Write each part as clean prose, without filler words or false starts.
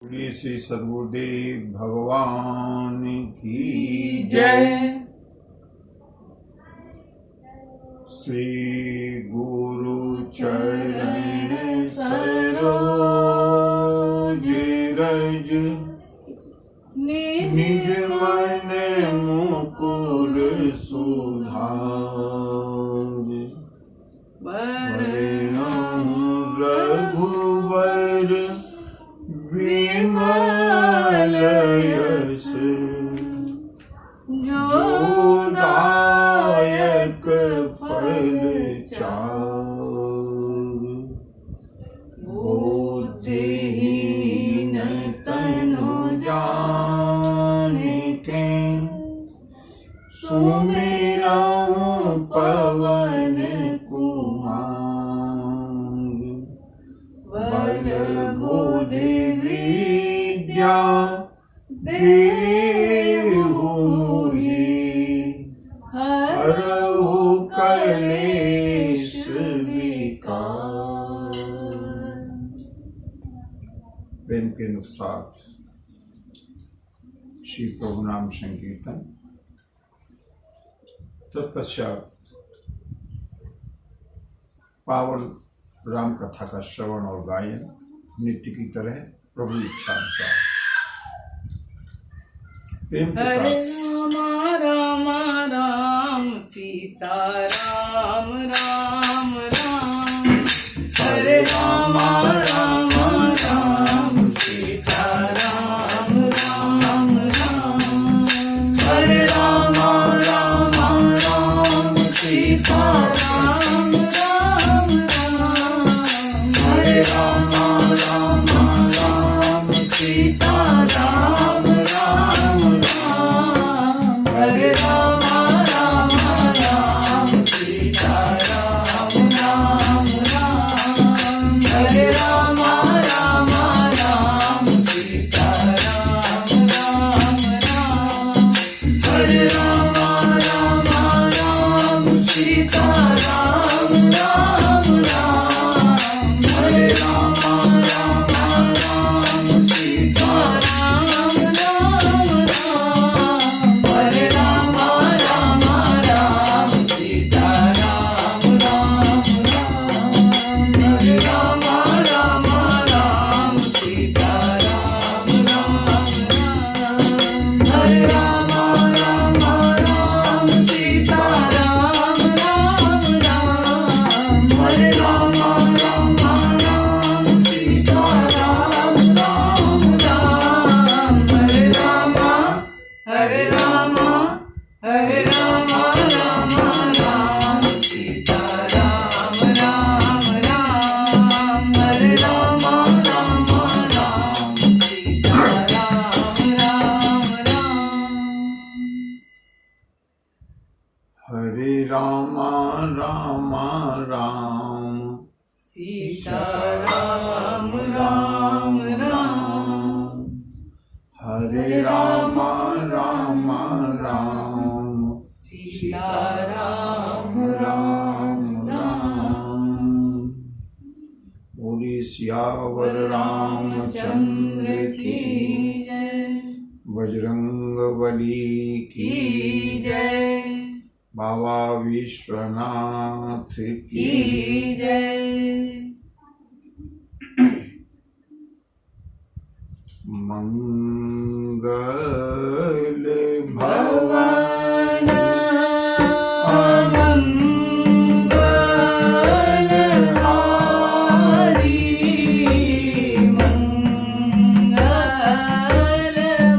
श्री श्री सद्गुरुदेव भगवान की जय। श्री गुरु चरण सरोज रज निज मन मुकुर सुधार वरणं रघुवर विमल यश जो दायक फल चार बुद्धिहीन तनु जानिके सुमिरऊं पवन कुमार बल बुद्धि विद्या देहु हरहु कलेश विकार। प्रेम के अनुसार श्री प्रभु नाम संकीर्तन, तत्पश्चात पावन राम कथा का श्रवण और गायन नित्य की तरह प्रभु इच्छा अनुसार। प्रेम के हरे साथ राम राम सीता राम राम राम। हरे राम राम राम सीता राम राम राम। हरे राम राम राम सीता राम राम राम। हरे राम राम राम सीता राम राम राम। हरे राम राम राम सीता राम राम राम। हरे राम राम राम सीता राम राम राम। हरे राम राम राम सीता राम राम राम। हरे राम राम राम सीता राम राम राम। हरे राम राम राम सीता राम राम राम। हरे राम राम राम सीता राम राम राम। हरे राम राम राम सीता राम राम राम। हरे राम राम राम सीता राम राम राम। हरे राम हरे राम हरे राम राम राम सीता राम राम राम। हरे राम राम राम सीता राम राम राम। हरे राम राम राम सीता राम राम राम। हरे राम राम राम सीता राम राम राम। बोले सियावर रामचंद्र की जय बजरंग बली की की जय बाबा विश्वनाथ की की जय। मंगल भवन मंगलहारी मंगल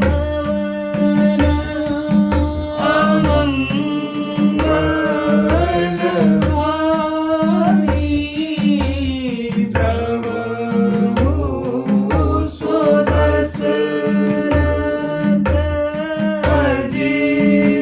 भवन अमंगलहारी प्रभु सुदशरथ अजित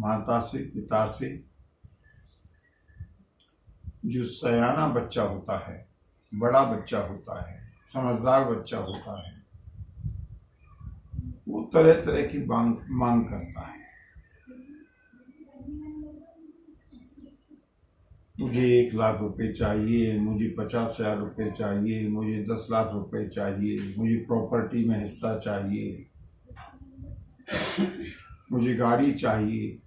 माता से, पिता से। जो सयाना बच्चा होता है, बड़ा बच्चा होता है, समझदार बच्चा होता है, वो तरह तरह की मांग करता है। मुझे 1 लाख रुपए चाहिए, मुझे 50,000 रुपए चाहिए, मुझे 10 लाख रुपए चाहिए, मुझे प्रॉपर्टी में हिस्सा चाहिए, मुझे गाड़ी चाहिए।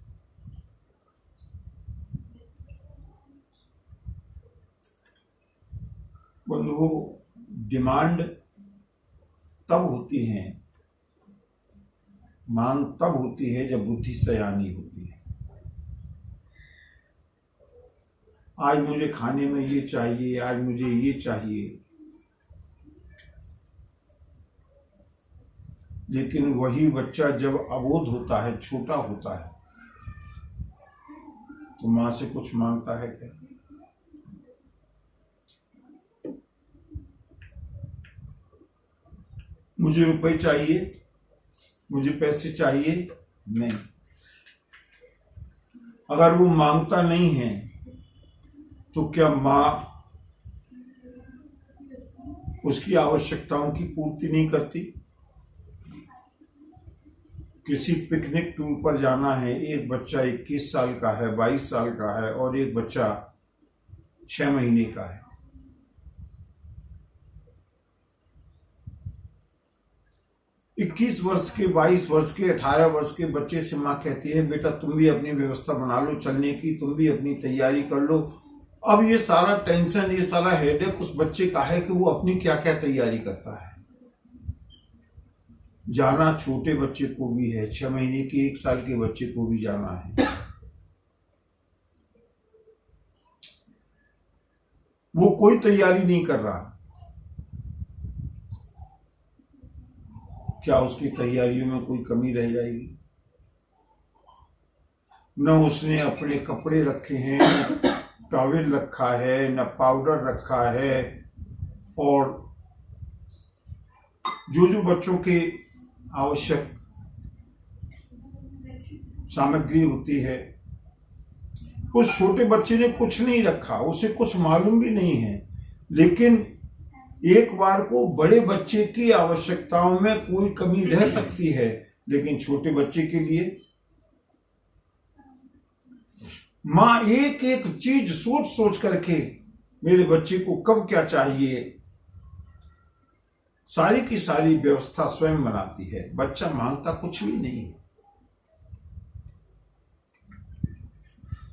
बंधुओं, डिमांड तब होती है, मांग तब होती है जब बुद्धि सयानी होती है। आज मुझे खाने में ये चाहिए, आज मुझे ये चाहिए, लेकिन वही बच्चा जब अबोध होता है, छोटा होता है, तो मां से कुछ मांगता है क्या? मुझे रुपए चाहिए, मुझे पैसे चाहिए, नहीं। अगर वो मांगता नहीं है तो क्या मां उसकी आवश्यकताओं की पूर्ति नहीं करती? किसी पिकनिक टूर पर जाना है, एक बच्चा 21 साल का है, 22 साल का है और एक बच्चा 6 महीने का है। 21 वर्ष के, 22 वर्ष के, 18 वर्ष के बच्चे से माँ कहती है, बेटा तुम भी अपनी व्यवस्था बना लो चलने की, तुम भी अपनी तैयारी कर लो। अब ये सारा टेंशन, ये सारा हेडेक उस बच्चे का है कि वो अपनी क्या क्या तैयारी करता है। जाना छोटे बच्चे को भी है, 6 महीने के, 1 साल के बच्चे को भी जाना है। वो कोई तैयारी नहीं कर रहा। क्या उसकी तैयारियों में कोई कमी रह जाएगी? न उसने अपने कपड़े रखे हैं, न टॉवेल रखा है, न पाउडर रखा है, और जो जो बच्चों के आवश्यक सामग्री होती है, उस छोटे बच्चे ने कुछ नहीं रखा, उसे कुछ मालूम भी नहीं है। लेकिन एक बार को बड़े बच्चे की आवश्यकताओं में कोई कमी रह सकती है, लेकिन छोटे बच्चे के लिए मां एक एक चीज सोच सोच करके, मेरे बच्चे को कब क्या चाहिए, सारी की सारी व्यवस्था स्वयं बनाती है। बच्चा मांगता कुछ भी नहीं है।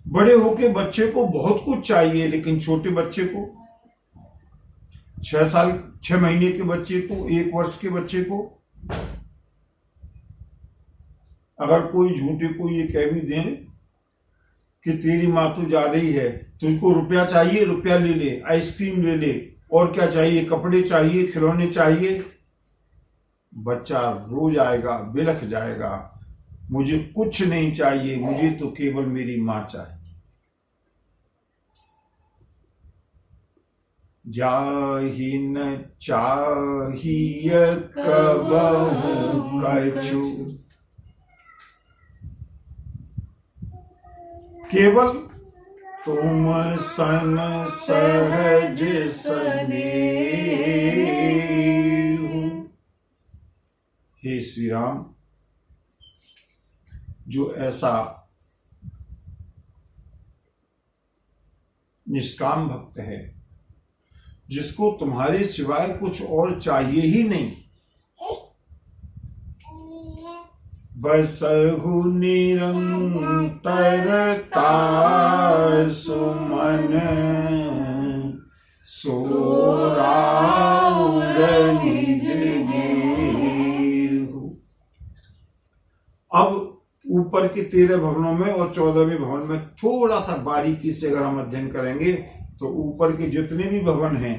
बड़े होके बच्चे को बहुत कुछ चाहिए, लेकिन छोटे बच्चे को, 6 महीने के बच्चे को, 1 वर्ष के बच्चे को, अगर कोई झूठे को ये कह भी दे कि तेरी माँ तो जा रही है, तुझको रुपया चाहिए, रुपया ले ले, आइसक्रीम ले ले, और क्या चाहिए, कपड़े चाहिए, खिलौने चाहिए, बच्चा रो जाएगा, बिलख जाएगा, मुझे कुछ नहीं चाहिए, मुझे तो केवल मेरी माँ चाहिए। जाहि न चाहिए कबहु कछु, केवल तुम सन सहज सनेहु। हे श्री राम, जो ऐसा निष्काम भक्त है, जिसको तुम्हारे सिवाय कुछ और चाहिए ही नहीं, बसहु निरंतरता सुमन सोराउर निज गेहु। अब ऊपर के 13 भवनों में और 14वें भवन में थोड़ा सा बारीकी से अगर हम अध्ययन करेंगे, तो ऊपर के जितने भी भवन हैं,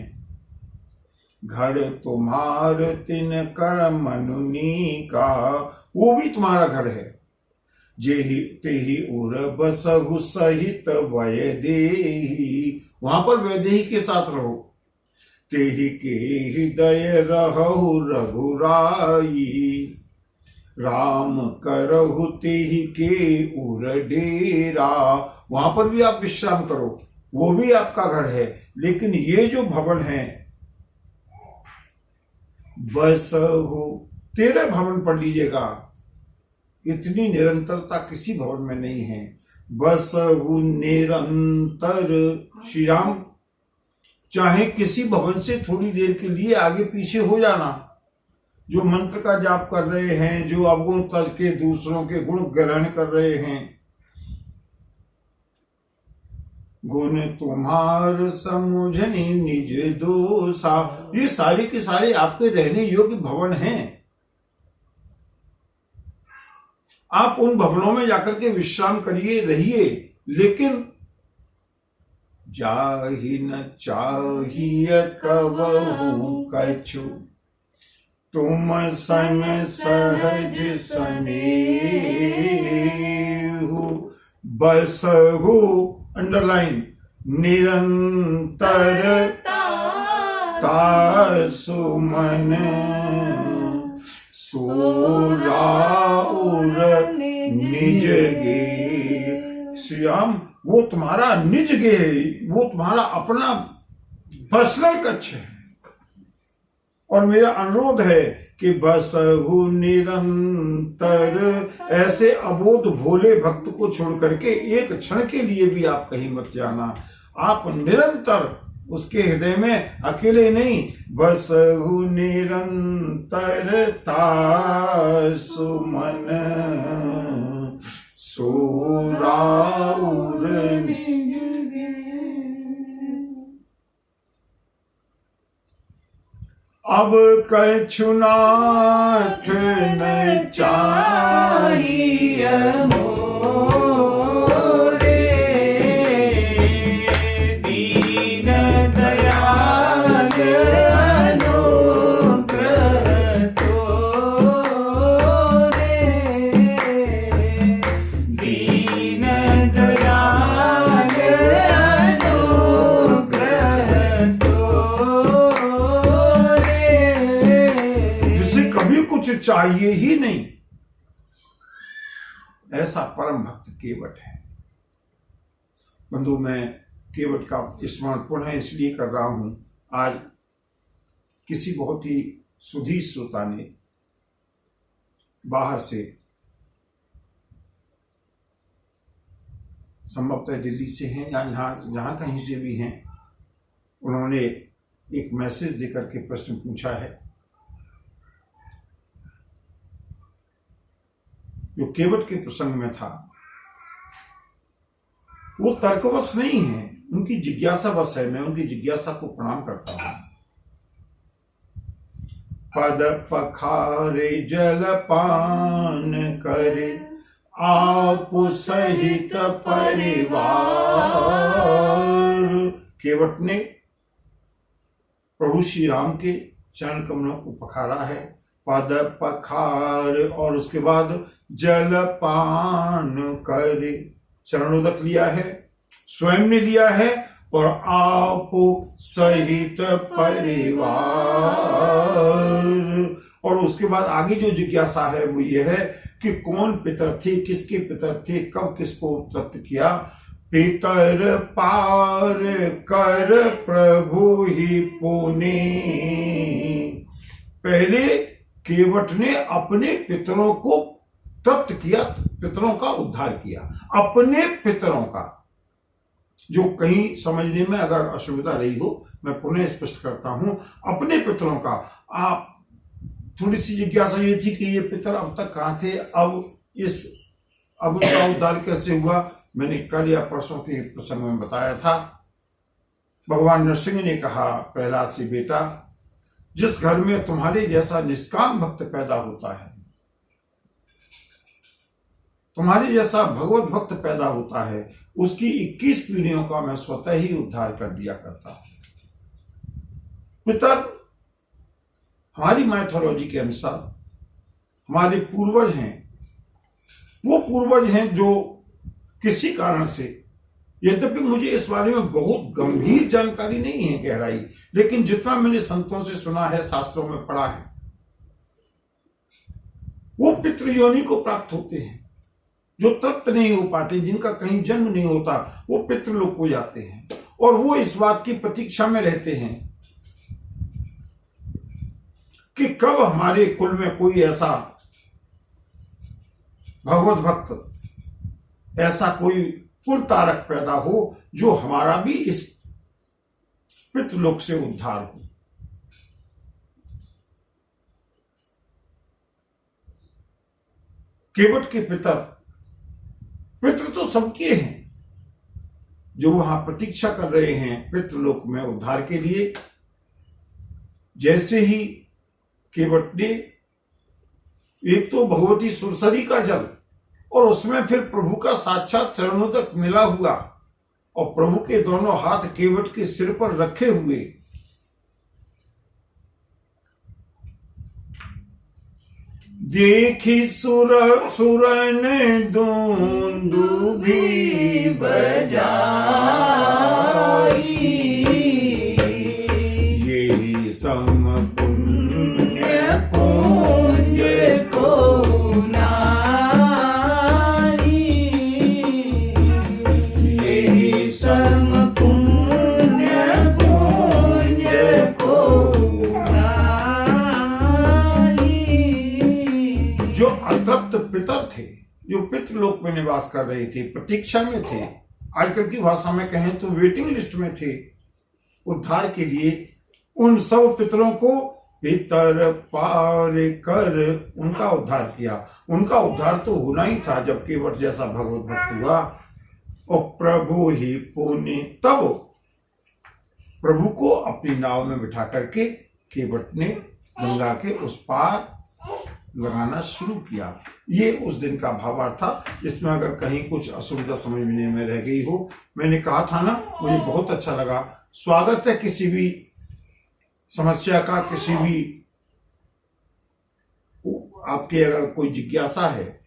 घर तुम्हार तिन कर मनुनी का, वो भी तुम्हारा घर है। जेहि तेहि उर बसहु सहित वैदेही, वहां पर वैदेही के साथ रहो। तेहि के हृदय रहु रघुराई, राम करहु तेहि के उर डेरा, वहां पर भी आप विश्राम करो, वो भी आपका घर है। लेकिन ये जो भवन है, बसहु, 13 भवन पढ़ लीजिएगा, इतनी निरंतरता किसी भवन में नहीं है। बसहु निरंतर, श्री राम चाहे किसी भवन से थोड़ी देर के लिए आगे पीछे हो जाना, जो मंत्र का जाप कर रहे हैं, जो अवगुण तज के दूसरों के गुण ग्रहण कर रहे हैं, गुण तुम्हार समुझै निज दोषा, ये सारे के सारे आपके रहने योग्य भवन हैं। आप उन भवनों में जाकर के विश्राम करिए, रहिए, लेकिन जाहि न चाहिए कबहु कछु, तुम सन सहज सनेहु, बसहु, अंडरलाइन, निरंतर तासुमन, सोराउर निज गे। श्री राम, वो तुम्हारा निज गे है, वो तुम्हारा अपना पर्सनल कक्ष है। और मेरा अनुरोध है कि बसहु निरंतर, ऐसे अबोध भोले भक्त को छोड़ करके एक क्षण के लिए भी आप कहीं मत जाना। आप निरंतर उसके हृदय में अकेले नहीं, बसहु निरंतर तासुमन, सोराउर निज गे। अब कछु नाथ न चाहिए मोरे, दीन दयाल अनुग्रह तोरे, दीन दयाल अनुग्रह तोरे, जिसे कभी कुछ चाहिए ही नहीं, ऐसा परम भक्त केवट है। बंधु, मैं केवट का स्मरण पुनः इसलिए कर रहा हूं, आज किसी बहुत ही सुधी श्रोता ने बाहर से, संभवतः दिल्ली से हैं या जहां कहीं से भी हैं, उन्होंने एक मैसेज देकर के प्रश्न पूछा है, जो केवट के प्रसंग में था। वो तर्कवश नहीं है, उनकी जिज्ञासा बस है। मैं उनकी जिज्ञासा को प्रणाम करता हूं। पद पखारे जलपान करे, आप सहित परिवार। केवट ने प्रभु श्री राम के चरण कमलों को पखारा है, पद पखार, और उसके बाद जलपान करे, चरणोदक लिया है, स्वयं ने लिया है, और आप सहित परिवार। और उसके बाद आगे जो जिज्ञासा है वो ये है कि कौन पितर थे, किसके पितर थे, कब किसको तृप्त किया। पितर पार कर प्रभु ही पुने। पहले केवट ने अपने पितरों को तृप्त किया, पितरों का उद्धार किया, अपने पितरों का। जो कहीं समझने में अगर असुविधा रही हो, मैं पुनः स्पष्ट करता हूं, अपने पितरों का। आप थोड़ी सी जिज्ञासा ये थी कि ये पितर अब तक कहां थे, अब उसका उद्धार कैसे हुआ। मैंने कल या परसों के प्रसंग में बताया था। भगवान नरसिंह ने कहा प्रहलाद से, बेटा, जिस घर में तुम्हारे जैसा निष्काम भक्त पैदा होता है, तुम्हारे जैसा भगवत भक्त पैदा होता है, उसकी 21 पीढ़ियों का मैं स्वतः ही उद्धार कर दिया करता हूं। पितर हमारी माइथोलॉजी के अनुसार हमारे पूर्वज हैं। वो पूर्वज हैं जो किसी कारण से, यद्यपि मुझे इस बारे में बहुत गंभीर जानकारी नहीं है, गहराई, लेकिन जितना मैंने संतों से सुना है, शास्त्रों में पढ़ा है, वो पितृ योनि को प्राप्त होते हैं। जो तृप्त नहीं हो पाते, जिनका कहीं जन्म नहीं होता, वो पितृलोक हो जाते हैं और वो इस बात की प्रतीक्षा में रहते हैं कि कब हमारे कुल में कोई ऐसा भगवत भक्त, ऐसा कोई कुल तारक पैदा हो जो हमारा भी इस पितृलोक से उद्धार हो। केवट के पितृ तो सबके हैं, जो वहां प्रतीक्षा कर रहे हैं पितृलोक में उद्धार के लिए। जैसे ही केवट ने एक तो भगवती सुरसरी का जल और उसमें फिर प्रभु का साक्षात चरणों तक मिला हुआ और प्रभु के दोनों हाथ केवट के सिर पर रखे हुए, देखी सुरन दुंदुभी बजाई, यही सम पुण्य पुंज को नारी, यही सम पुण्य पुंज को जो अतृप्त पितर थे, जो पितृलोक में निवास कर रहे थे, प्रतीक्षा में थे, आजकल की भाषा में कहें तो वेटिंग लिस्ट में थे उद्धार के लिए, उन सब पितरों को पितर पार कर उनका उद्धार किया। उनका उद्धार तो होना ही था जब केवट जैसा भगवत भक्त हुआ और प्रभु ही पुण्य। तब प्रभु को अपनी नाव में बिठा करके केवट ने गंगा के उस पार लगाना शुरू किया। ये उस दिन का भावार्थ था। इसमें अगर कहीं कुछ असुविधा समझने में रह गई हो, मैंने कहा था ना, मुझे बहुत अच्छा लगा। स्वागत है किसी भी समस्या का, किसी भी आपके अगर कोई जिज्ञासा है,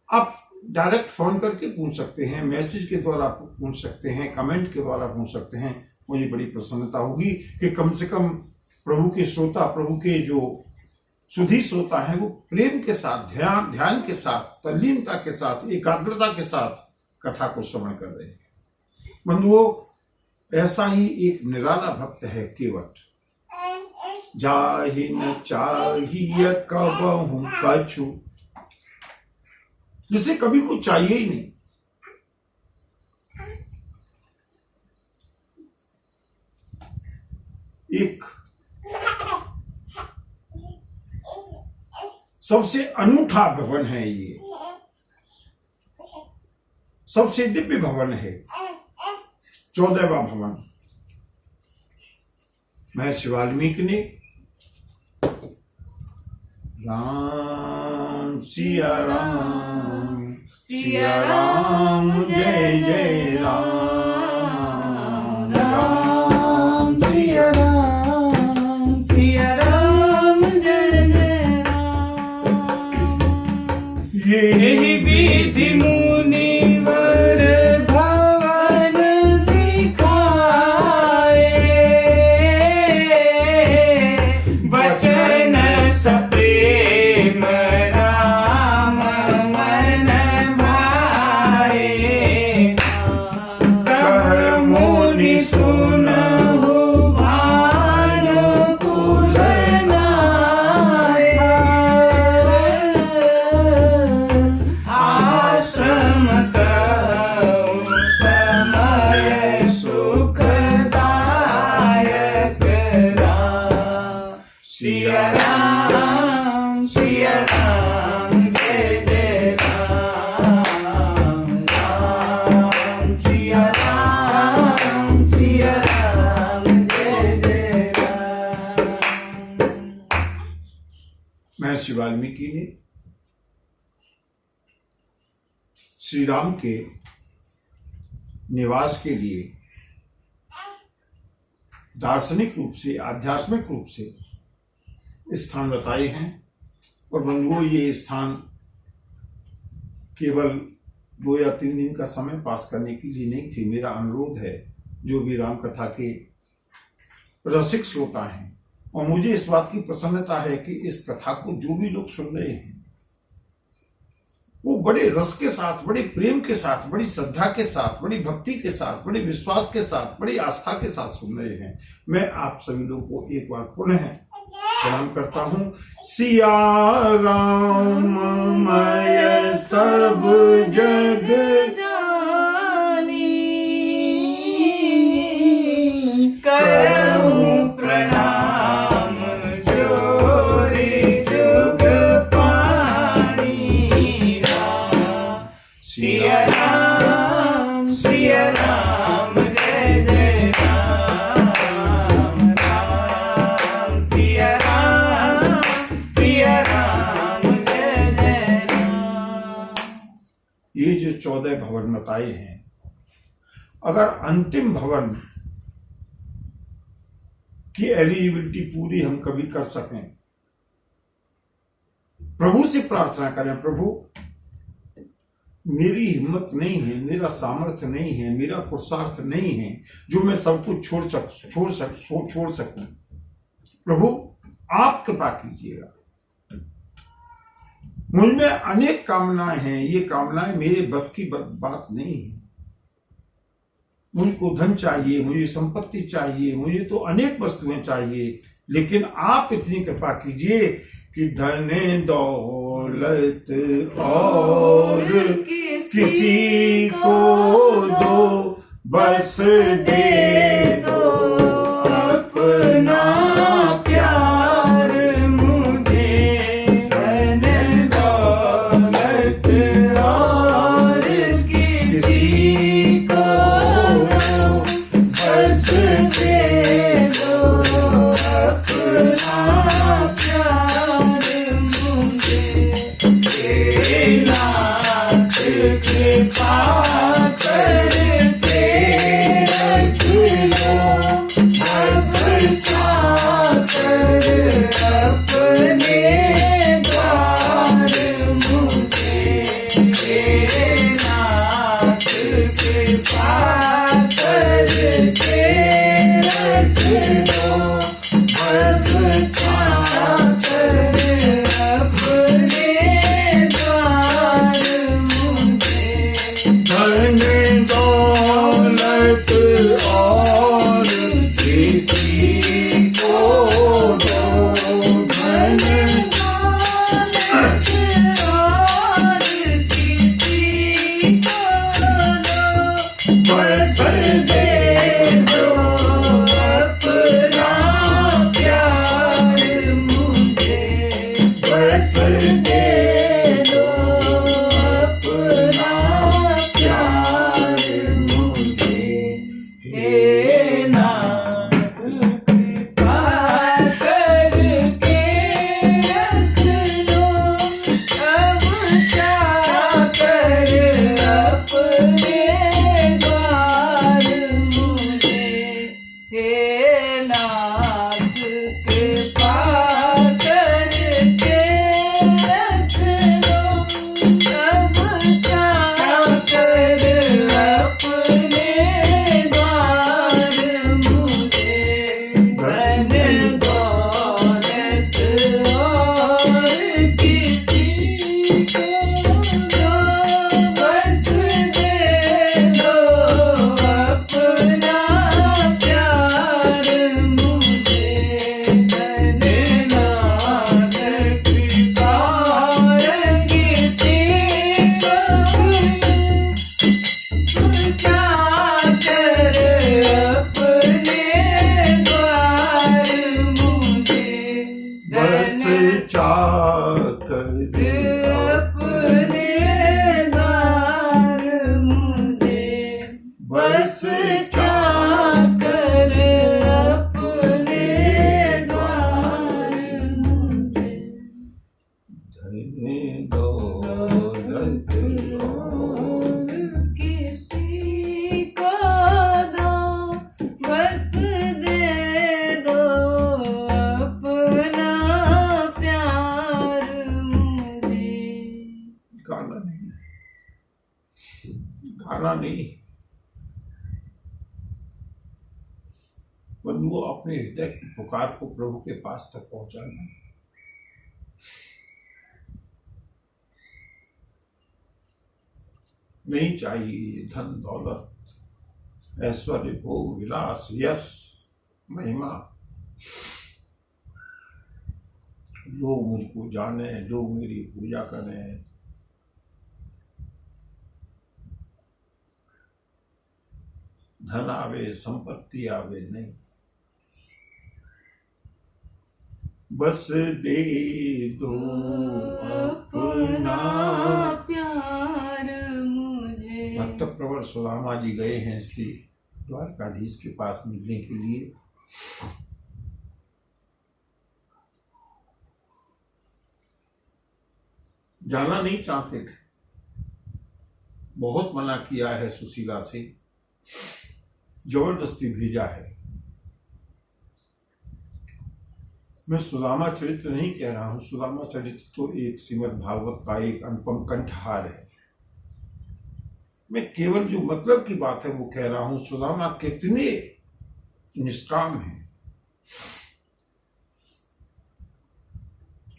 आप डायरेक्ट फोन करके पूछ सकते हैं, मैसेज के द्वारा पूछ सकते हैं, कमेंट के द्वारा पूछ सकते हैं। मुझे बड़ी प्रसन्नता होगी कि कम से कम प्रभु के श्रोता, प्रभु के जो सुधी श्रोता है, वो प्रेम के साथ, ध्यान के साथ, तल्लीनता के साथ, एकाग्रता के साथ कथा को श्रवण कर रहे हैं। बंधुओं, ऐसा ही एक निराला भक्त है केवट। जाहि न चाहिए कबहु कछु, जिसे कभी कुछ चाहिए ही नहीं। एक सबसे अनूठा भवन है ये, सबसे दिव्य भवन है, 14वां भवन। महर्षि वाल्मीकि ने राम सिया राम, सिया राम जय जय राम, राम सिया राम, सिया राम जय जय राम। यही विधि मुनिवर भवन दिखाए, वचन सप्रेम राम मन भाए, कह मुनि सुनहु भानुकुल नाया, आश्रम कहु समय सुखदायक राम, सिया राम, सिया राम जय जय राम, राम सिया राम, सिया राम जय जय राम। महर्षि वाल्मीकि ने श्री राम के निवास के लिए दार्शनिक रूप से, आध्यात्मिक रूप से स्थान बताए हैं। और बंधुओं, ये स्थान केवल 2 या 3 दिन का समय पास करने के लिए नहीं थे। मेरा अनुरोध है, जो भी राम कथा के रसिक श्रोता हैं, और मुझे इस बात की प्रसन्नता है कि इस कथा को जो भी लोग सुन रहे हैं वो बड़े रस के साथ, बड़े प्रेम के साथ, बड़ी श्रद्धा के साथ, बड़ी भक्ति के साथ, बड़े विश्वास के साथ, बड़ी आस्था के साथ सुन रहे हैं। मैं आप सभी लोगों को एक बार पुनः प्रणाम करता हूं। सिया राम मय सब जग जानी करहूं प्रणाम जोरी जुग पाणी राम। सिया राम जय जय राम राम। सिया राम जय जय राम। ये जो 14 भवन बताए हैं, अगर अंतिम भवन की एलिजिबिलिटी पूरी हम कभी कर सकें, प्रभु से प्रार्थना करें, प्रभु मेरी हिम्मत नहीं है, मेरा सामर्थ्य नहीं है, मेरा पुरुषार्थ नहीं है जो मैं सब कुछ छोड़ सकूं। प्रभु आप कृपा कीजिएगा। मुझमें अनेक कामनाएं हैं, ये कामनाएं मेरे बस की बात नहीं है। मुझको धन चाहिए, मुझे संपत्ति चाहिए, मुझे तो अनेक वस्तुएं चाहिए, लेकिन आप इतनी कृपा कीजिए कि धन दौलत और किसी को दो, बस दे दो अपना प्यार मुझे। धन दौलत और किसी को दो, बस दे दो अपना प्यार मुझे। हे नाथ कृपा करके रख लो, बस चाकर अपने द्वार मुझे। हे नाथ कृपा करके रख लो, बस चाकर अपने द्वार मुझे। धन दौलत और किसी को दो, धन दौलत और किसी को दो, बस दे दो अपना प्यार मुझे। बस दे दो अपना प्यार मुझे। हे नाथ कृपा करके रख लो, अब चाकर अपने द्वार मुझे। हे नाथ कृपा करके रख लो, अब चाकर अपने द्वार मुझे। धन दौलत और किसी को दो, बस दे दो अपना प्यार मुझे। धन नाथ कृपा किसी को चाकर अपने द्वार मुझे। बस चाकर अपने द्वार मुझे। बस चाकर अपने द्वार मुझे। धन दौलत और किसी को दो, बस दे दो अपना प्यार मुझे। गाना नहीं, गाना नहीं, बंधुओं, अपने हृदय की पुकार को प्रभु के पास तक पहुंचाना। नहीं चाहिए धन दौलत, ऐश्वर्य, भोग, विलास, यश, महिमा। लोग मुझको जाने, लोग मेरी पूजा करें। धन आवे, संपत्ति आवे, नहीं। बस दे दो अपना प्यार मुझे। भक्त प्रवर सुदामा जी गए हैं श्री द्वारकाधीश के पास मिलने के लिए। जाना नहीं चाहते थे, बहुत मना किया है सुशीला से, जबरदस्ती भेजा है। मैं सुदामा चरित्र नहीं कह रहा हूं, सुदामा चरित्र तो एक श्रीमद् भागवत का एक अनुपम कंठहार है। मैं केवल जो मतलब की बात है वो कह रहा हूं। सुदामा कितने निष्काम हैं,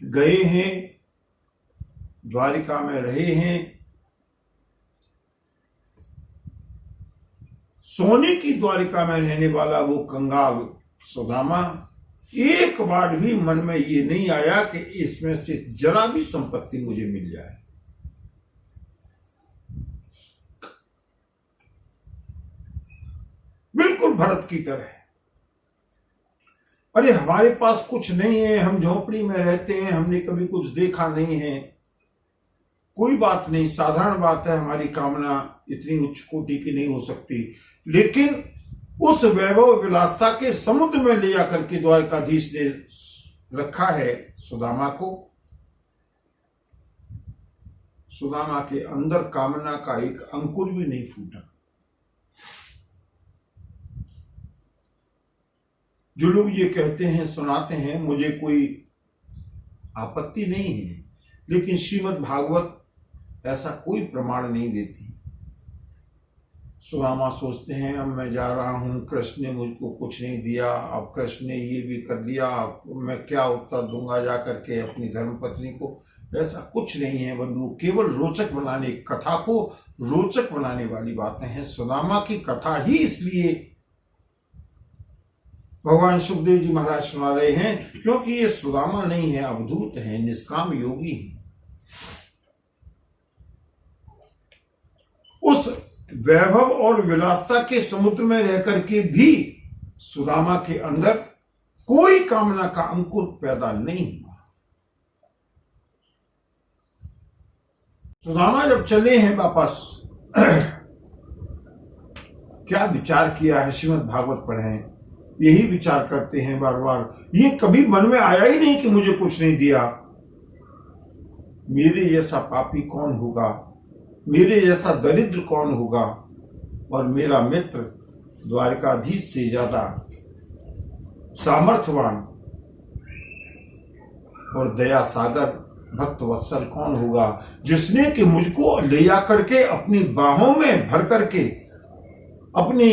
गए हैं, द्वारिका में रहे हैं। सोने की द्वारिका में रहने वाला वो कंगाल सुदामा, एक बार भी मन में ये नहीं आया कि इसमें से जरा भी संपत्ति मुझे मिल जाए। बिल्कुल भरत की तरह, अरे हमारे पास कुछ नहीं है, हम झोपड़ी में रहते हैं, हमने कभी कुछ देखा नहीं है, कोई बात नहीं, साधारण बात है, हमारी कामना इतनी उच्च कोटि की नहीं हो सकती। लेकिन उस वैभव विलासता के समुद्र में ले जाकर के द्वारकाधीश ने रखा है सुदामा को। सुदामा के अंदर कामना का एक अंकुर भी नहीं फूटा। जो लोग ये कहते हैं, सुनाते हैं, मुझे कोई आपत्ति नहीं है, लेकिन श्रीमद् भागवत ऐसा कोई प्रमाण नहीं देती। सुदामा सोचते हैं अब मैं जा रहा हूं, कृष्ण ने मुझको कुछ नहीं दिया, अब कृष्ण ने ये भी कर दिया, मैं क्या उत्तर दूंगा जा करके अपनी धर्मपत्नी को। ऐसा कुछ नहीं है बंधु, केवल रोचक बनाने, कथा को रोचक बनाने वाली बातें हैं। सुदामा की कथा ही इसलिए भगवान सुखदेव जी महाराज सुना रहे हैं क्योंकि ये सुदामा नहीं है, अवधूत है, निष्काम योगी है। उस वैभव और विलासता के समुद्र में रहकर के भी सुदामा के अंदर कोई कामना का अंकुर पैदा नहीं हुआ। सुदामा जब चले हैं वापस, क्या विचार किया है, श्रीमद् भागवत पढ़ें, यही विचार करते हैं बार बार। ये कभी मन में आया ही नहीं कि मुझे कुछ नहीं दिया। मेरे जैसा पापी कौन होगा, मेरे जैसा दरिद्र कौन होगा, और मेरा मित्र द्वारकाधीश से ज्यादा सामर्थ्यवान और दया सागर भक्त वत्सल कौन होगा, जिसने कि मुझको ले जाकर के अपनी बाहों में भर करके अपनी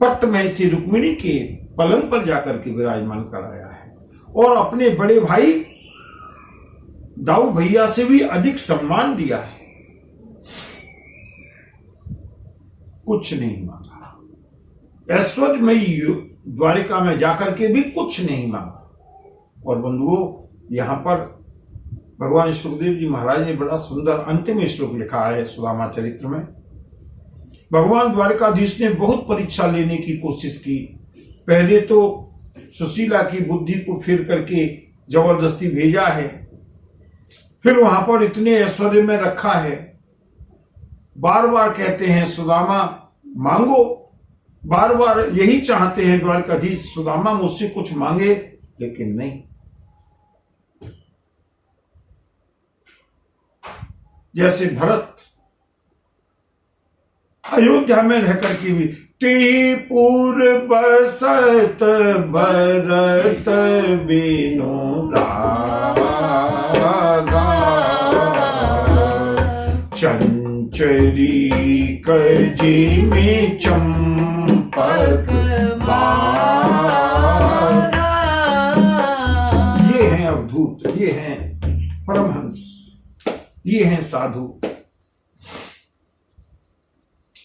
पट्ट में से रुक्मिणी के पलंग पर जाकर के विराजमान कराया है, और अपने बड़े भाई दाऊ भैया से भी अधिक सम्मान दिया है। कुछ नहीं मांगा, ऐश्वर्यमयी द्वारिका में जाकर के भी कुछ नहीं मांगा। और बंधुओं, यहां पर भगवान सुखदेव जी महाराज ने बड़ा सुंदर अंतिम श्लोक लिखा है सुदामा चरित्र में। भगवान द्वारकाधीश ने बहुत परीक्षा लेने की कोशिश की। पहले तो सुशीला की बुद्धि को फिर करके जबरदस्ती भेजा है, फिर वहां पर इतने ऐश्वर्य में रखा है। बार बार कहते हैं सुदामा मांगो, बार बार यही चाहते हैं द्वारकाधीश सुदामा मुझसे कुछ मांगे, लेकिन नहीं। जैसे भरत अयोध्या में रह करके भी त्रिपुर बसत भरत बिनु रागा, चंचरी कजी में चंपक अवधूत, ये हैं परमहंस, ये हैं साधु।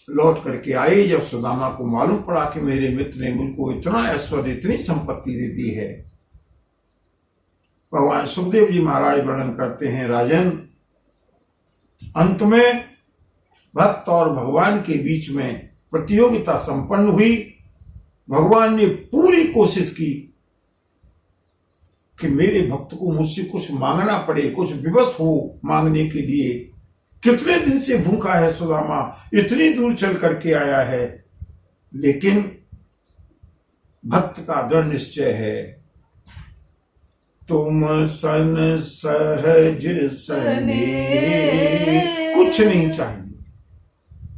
लौट करके आए जब सुदामा को मालूम पड़ा कि मेरे मित्र ने मुझको इतना ऐश्वर्य, इतनी संपत्ति दे दी है, भगवान सुखदेव जी महाराज वर्णन करते हैं, राजन, अंत में भक्त और भगवान के बीच में प्रतियोगिता संपन्न हुई। भगवान ने पूरी कोशिश की कि मेरे भक्त को मुझसे कुछ मांगना पड़े, कुछ विवश हो मांगने के लिए। कितने दिन से भूखा है सुदामा, इतनी दूर चल करके आया है, लेकिन भक्त का दृढ़ निश्चय है, तुम सन सहज सने, कुछ नहीं चाहिए।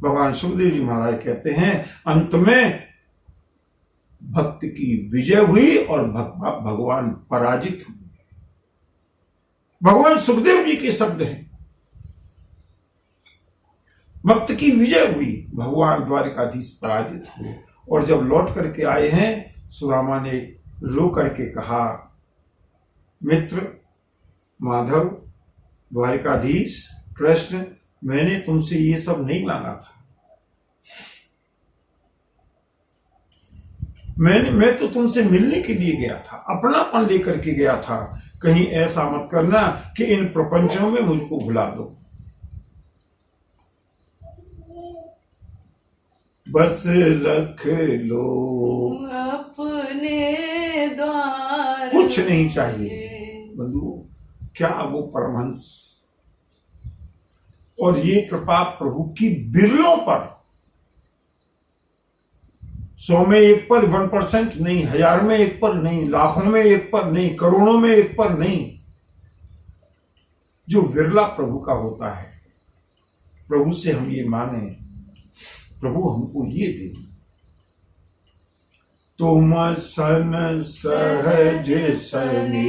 भगवान सुखदेव जी महाराज कहते हैं, अंत में भक्त की विजय हुई और भगवान पराजित हुए। भगवान सुखदेव जी के शब्द हैं, भक्त की विजय हुई, भगवान द्वारिकाधीश पराजित हुए। और जब लौट करके आए हैं, सुदामा ने रो करके कहा, मित्र माधव, द्वारिकाधीश कृष्ण, मैंने तुमसे ये सब नहीं मांगा था। मैं तो तुमसे मिलने के लिए गया था, अपनापन लेकर के गया था। कहीं ऐसा मत करना कि इन प्रपंचों में मुझको भुला दो। बस रख लो अपने द्वार, कुछ नहीं चाहिए। बंधु, क्या वो परमहंस, और ये कृपा प्रभु की बिरलों पर, 100 में एक पर 1% नहीं, 1000 में एक पर नहीं, लाखों में एक पर नहीं, करोड़ों में एक पर नहीं, जो विरला प्रभु का होता है। प्रभु से हम ये मांगे, प्रभु हमको ये दे दो। तुम सन सहज सने,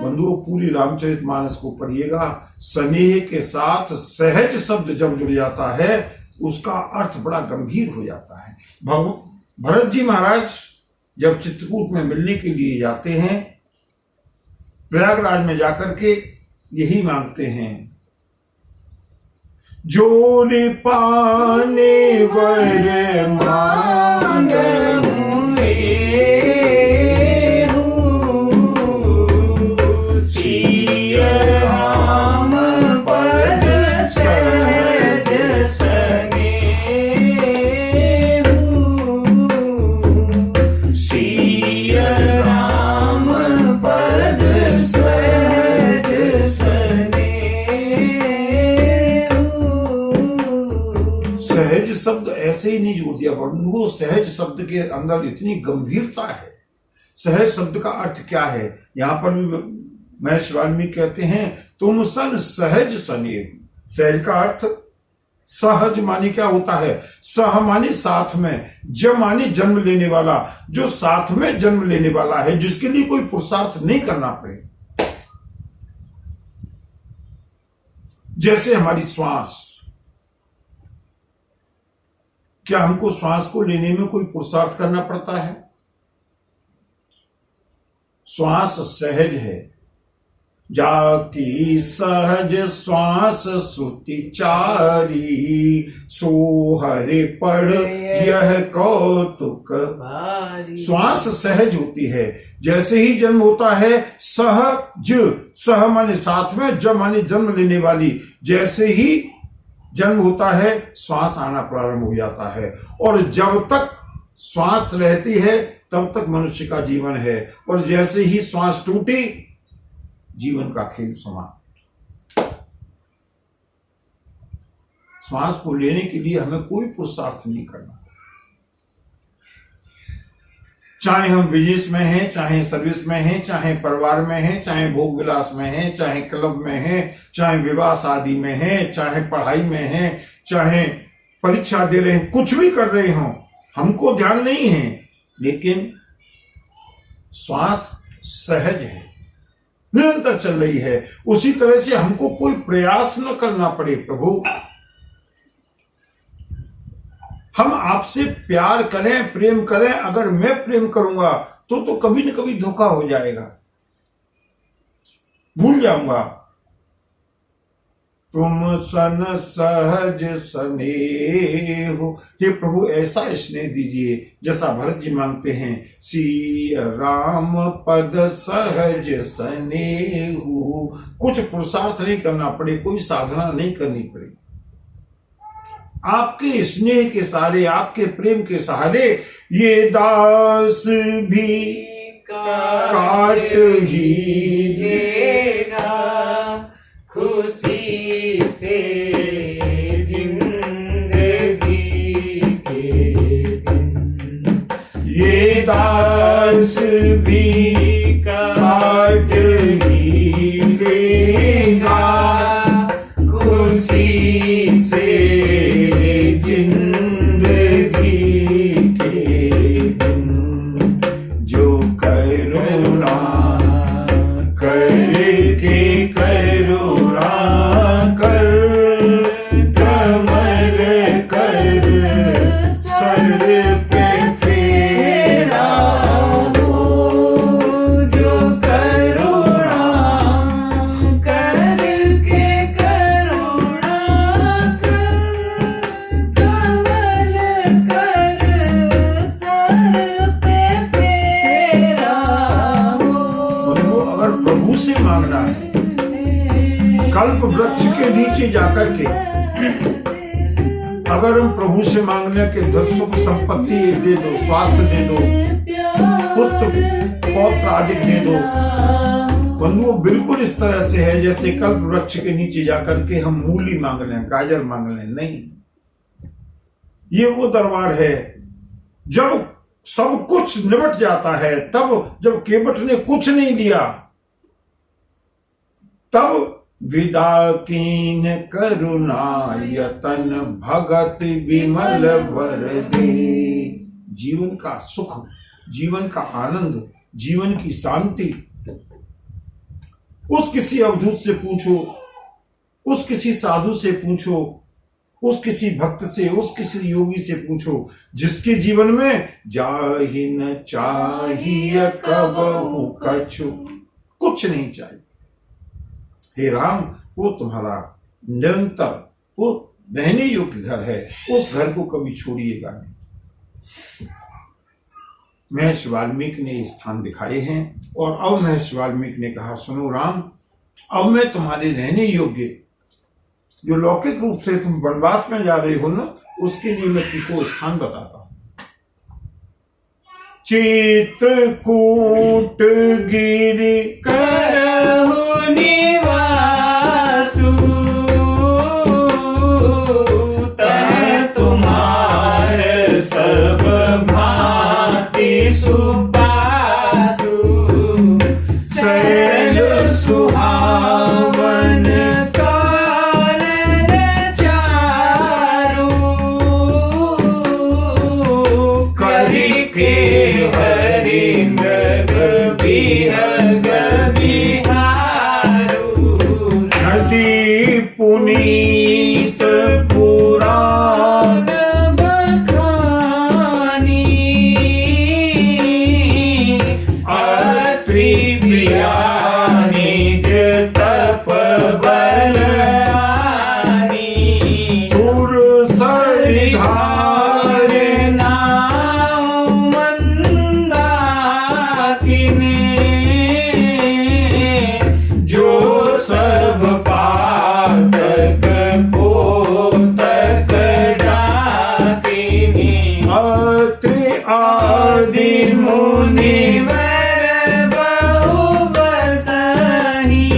बंधुओं पूरी रामचरितमानस को पढ़िएगा। स्नेह के साथ सहज शब्द जब जुड़ जाता है, उसका अर्थ बड़ा गंभीर हो जाता है। भरत जी महाराज जब चित्रकूट में मिलने के लिए जाते हैं, प्रयागराज में जाकर के यही मांगते हैं, जोर पाने वर मांगू ऐसे ही नहीं जोड़ दिया, वो सहज शब्द के अंदर इतनी गंभीरता है। सहज शब्द का अर्थ क्या है? यहां पर भी महर्षि वाल्मीकि कहते हैं, तुम सन सहज सने। सहज का अर्थ सहज माने क्या होता है? सह माने साथ में, ज माने जन्म लेने वाला, जो साथ में जन्म लेने वाला है, जिसके लिए कोई पुरुषार्थ नहीं करना पड़े। जैसे हमारी श्वास, क्या हमको श्वास को लेने में कोई पुरुषार्थ करना पड़ता है? श्वास सहज है, जाकी सहज श्वास श्रुति चारी, सो हरे पढ़ यह कौतुक भारी। श्वास सहज होती है, जैसे ही जन्म होता है, सहज, सह माने साथ में, ज माने जन्म लेने वाली, जैसे ही जन्म होता है श्वास आना प्रारंभ हो जाता है। और जब तक श्वास रहती है तब तक मनुष्य का जीवन है, और जैसे ही श्वास टूटी, जीवन का खेल समाप्त। श्वास को लेने के लिए हमें कोई पुरुषार्थ नहीं करना। चाहे हम बिजनेस में हैं, चाहे सर्विस में हैं, चाहे परिवार में हैं, चाहे भोग विलास में हैं, चाहे क्लब में हैं, चाहे विवाह शादी में हैं, चाहे पढ़ाई में हैं, चाहे परीक्षा दे रहे हैं, कुछ भी कर रहे हो, हमको ध्यान नहीं है, लेकिन श्वास सहज है, निरंतर चल रही है। उसी तरह से हमको कोई प्रयास न करना पड़े। प्रभु, हम आपसे प्यार करें, प्रेम करें, अगर मैं प्रेम करूंगा तो कभी न कभी धोखा हो जाएगा। भूल जाऊंगा। तुम सन सहज स्नेह, हे प्रभु ऐसा स्नेह दीजिए जैसा भरत जी मांगते हैं। सिय राम पद सहज स्नेह, कुछ पुरुषार्थ नहीं करना पड़े, कोई साधना नहीं करनी पड़े, आपके स्नेह के सहारे, आपके प्रेम के सहारे ये दास भी काट ही लेगा खुशी से जिंदगी के दिन। ये दास भी काट ही लेगा खुशी से जिंदगी के दिन। जो करुणा करके करुणा कर कमल कर सर पे फेरा हो। जो करुणा करके करुणा कर कमल कर सर पे फेरा हो। उनको अगर प्रभु से मांगना है, कल्प वृक्ष के नीचे जाकर के अगर हम प्रभु से मांगने के सुख संपत्ति दे दो, स्वास्थ्य दे दो, पुत्र पौत्र आदि दे दो, वो बिल्कुल इस तरह से है जैसे कल्प वृक्ष के नीचे जाकर के हम मूली मांग रहे हैं, गाजर मांग रहे हैं। नहीं, ये वो दरबार है जब सब कुछ निबट जाता है, तब जब केवट ने कुछ नहीं दिया, तब विदा कीन करुणा यतन भगत विमल वर दे। जीवन का सुख, जीवन का आनंद, जीवन की शांति उस किसी अवधूत से पूछो, उस किसी साधु से पूछो, उस किसी भक्त से, उस किसी योगी से पूछो जिसके जीवन में जाहि न चाहिए कबहु कछु, कुछ नहीं चाहिए। हे राम, वो तुम्हारा निरंतर वो रहने योग्य घर है, उस घर को कभी छोड़िएगा नहीं। महर्ष वाल्मीकि ने स्थान दिखाए हैं और अब महर्षि वाल्मीकि ने कहा, सुनो राम, अब मैं तुम्हारे रहने योग्य जो लौकिक रूप से तुम वनवास में जा रहे हो ना, उसके लिए मैं तुमको स्थान बताता हूं। चित्रकूट गिरि करहु निवासु, तह तुम्हार सब भांति सुपासु। शैल सुहावन कानन चारु, करि के हरि मृग बिहग बिहारू। नदी पुनीत पुराण बखानी, अत्रि प्रिया निज तप बलवानी। सुर सरिधार नाम मंदाकिनी, जो सब पातक पोतक डाकिनी। अत्रि आदि मुनिवर बहु बसहि,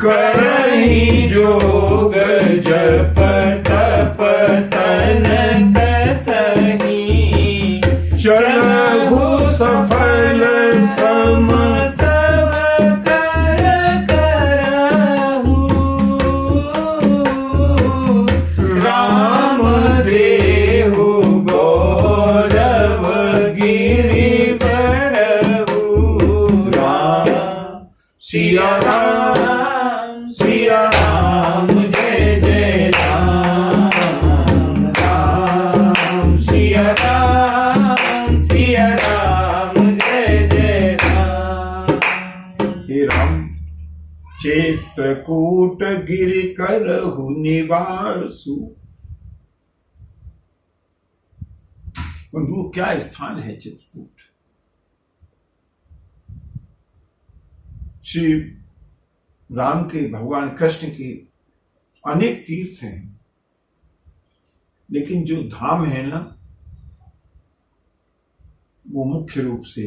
करहि जोग जप तप तन कसहि। चलहु सफल सम सब कर करहु, राम देहु गौरव गिरि बरहु। राम सिया राम, सिया राम, जय जय राम। राम सिया राम, सिया राम, जय जय राम। चित्रकूट गिर करहु निवासु। बंधु, क्या स्थान है चित्रकूट। श्री राम के, भगवान कृष्ण के अनेक तीर्थ हैं, लेकिन जो धाम है ना, वो मुख्य रूप से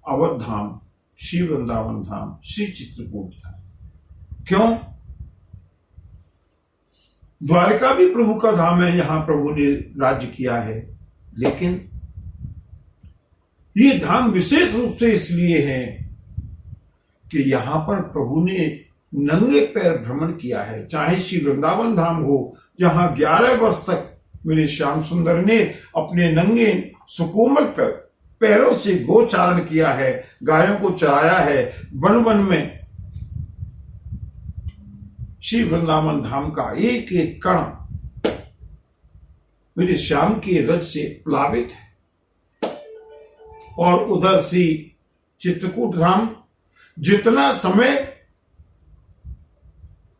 अवध धाम, श्री वृंदावन धाम, श्री चित्रकूट धाम। क्यों? द्वारका भी प्रभु का धाम है, यहां प्रभु ने राज्य किया है, लेकिन ये धाम विशेष रूप से इसलिए है कि यहां पर प्रभु ने नंगे पैर भ्रमण किया है। चाहे श्री वृंदावन धाम हो, जहां 11 वर्ष तक मेरे श्याम सुंदर ने अपने नंगे सुकोमल पैरों से गोचारण किया है, गायों को चराया है, वन वन में श्री वृंदावन धाम का एक एक कण मेरे श्याम के रज से प्लावित है। और उधर से चित्रकूट धाम, जितना समय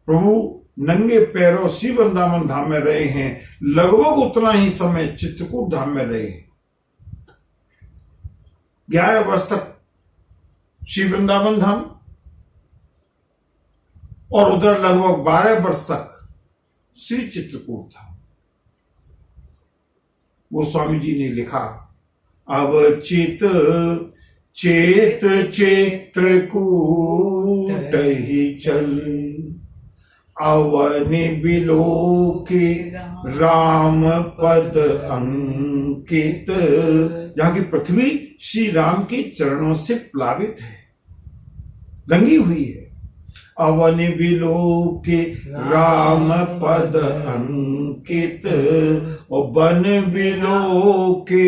प्रभु नंगे पैरों श्री वृंदावन धाम में रहे हैं, लगभग उतना ही समय चित्रकूट धाम में रहे हैं। 11 वर्ष तक श्री वृंदावन धाम और उधर लगभग 12 वर्ष तक श्री चित्रकूट धाम। गोस्वामी जी ने लिखा, अब चित चेत चित्रकूट ही चल, अवनि बिलोके राम पद अंकित। यहाँ की पृथ्वी श्री राम के चरणों से प्लावित है, रंगी हुई है। अवनि बिलोके राम पद अंकित, और बन बिलोके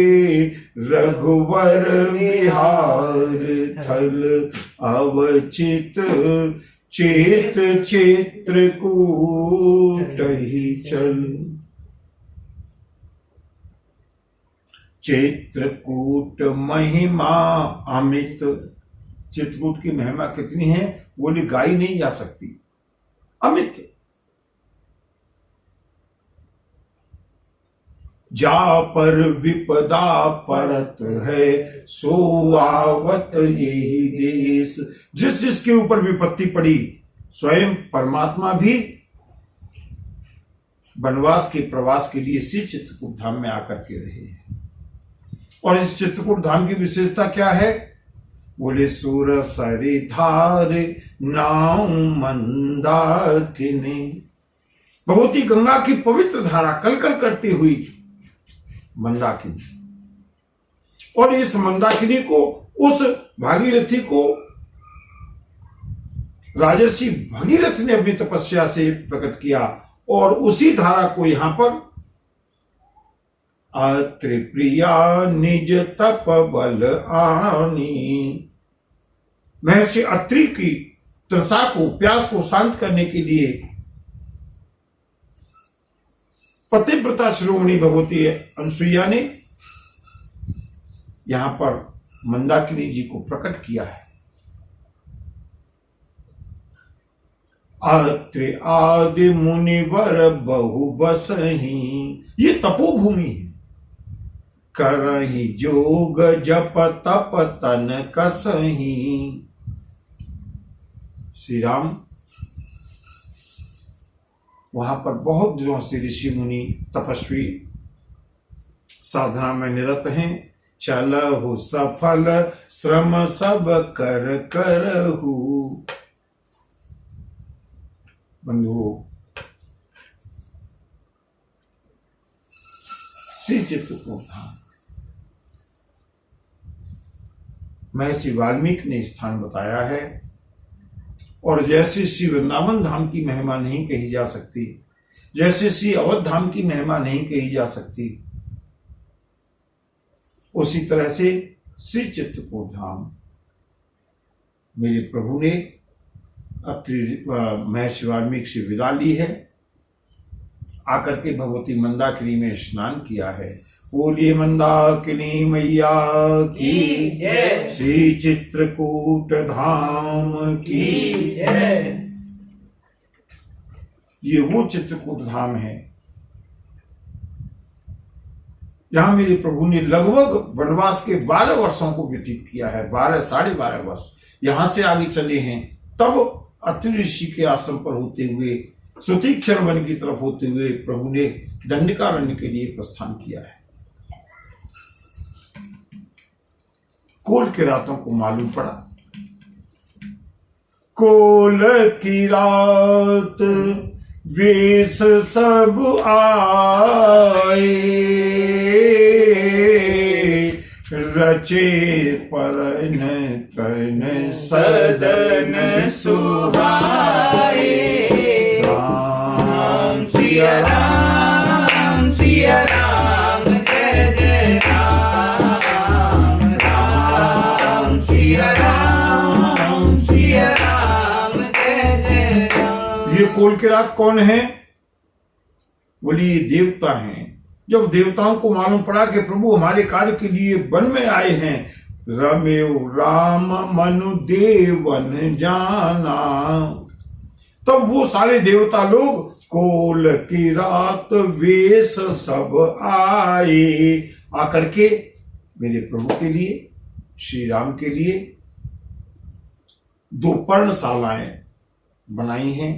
रघुवर विहार थल, अवचित चेत चित्रकूट ही चल। चित्रकूट महिमा अमित। चित्रकूट की महिमा कितनी है वो गाई नहीं जा सकती, अमित। जा पर विपदा परत है, सो आवत यही देश। जिस जिसके ऊपर विपत्ति पड़ी, स्वयं परमात्मा भी वनवास के प्रवास के लिए इसी चित्रकूट धाम में आकर के रहे हैं। और इस चित्रकूट धाम की विशेषता क्या है? बोले सुर सरि धार नाव मंदाकिनी। बहुत ही गंगा की पवित्र धारा कलकल करती हुई मंदाकिनी। और इस मंदाकिनी को, उस भागीरथी को राजर्षि भगीरथ ने अपनी तपस्या से प्रकट किया, और उसी धारा को यहां पर अत्रि प्रिया निज तप बल आनी। महर्षि अत्रि की तृषा को, प्यास को शांत करने के लिए पतिव्रता शिरोमणि भगवती अनुसुईया ने यहां पर मंदाकिनी जी को प्रकट किया है। अत्रि आदि मुनिवर बहु बसही। ये तपोभूमि है। करहि जोग जप तप तन कसही। श्री राम वहां पर बहुत दिनों से ऋषि मुनि तपस्वी साधना में निरत हैं। चलहु सफल श्रम सब कर करहु। बंधुओं, श्री चित्रकूट धाम महर्षि वाल्मीकि ने स्थान बताया है। और जैसे श्री वृंदावन धाम की महिमा नहीं कही जा सकती, जैसे श्री अवध धाम की महिमा नहीं कही जा सकती, उसी तरह से श्री चित्रकूट धाम मेरे प्रभु ने महर्षि वाल्मीकि से विदा ली है, आकर के भगवती मंदाकिनी में स्नान किया है। बोलिए मंदाकिनी मैया की जय। श्री चित्रकूट धाम की जय। ये वो चित्रकूट धाम है जहां मेरे प्रभु ने लगभग वनवास के 12 वर्षों को व्यतीत किया है। 12 साढ़े 12 वर्ष यहां से आगे चले हैं। तब अत्रि ऋषि के आश्रम पर होते हुए सुतीक्षण वन की तरफ होते हुए प्रभु ने दंडकारण्य के लिए प्रस्थान किया है। कोल की रातों को मालूम पड़ा। कोल की रात वेश सब आए, रचे परन तन सदन सुहाए। राम सिया राम सिया राम जय जय राम। राम सिया राम सिया राम जय जय राम। ये कोल की रात कौन है? बोली ये देवता हैं। जब देवताओं को मालूम पड़ा कि प्रभु हमारे कार्य के लिए वन में आए हैं, रमेव राम मनु देवन जाना, तब वो सारे देवता लोग कोल की रात वेश सब आए। आकर के मेरे प्रभु के लिए, श्री राम के लिए 2 पर्णशालाएं बनाई हैं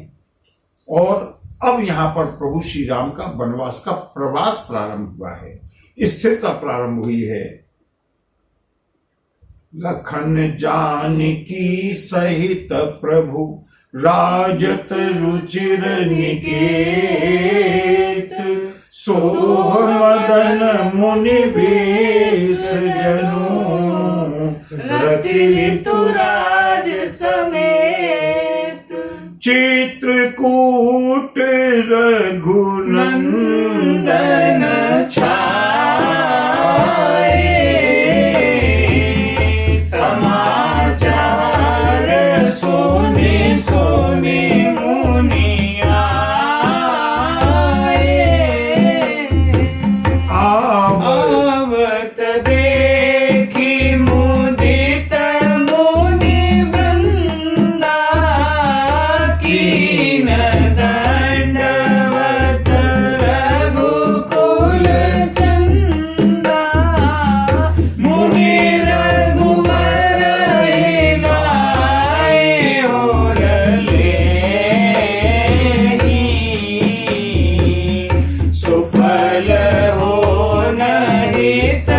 और अब यहां पर प्रभु श्री राम का वनवास का प्रवास प्रारंभ हुआ है, स्थिरता प्रारंभ हुई है। लखन जानकी सहित प्रभु राजत रुचिर निकेत, सोह मदन मुनि वेश जनु, रति तुराज समेत। चित्रकूट रघुनंदन छाए, समाचार सोने सोने मुनि आए। आवत देखी मुदित मुनि वृंदा, कीन दंडवत रघुकुल चंदा। मुनि रघुवर गाए और लेहि, सुफल हो नहित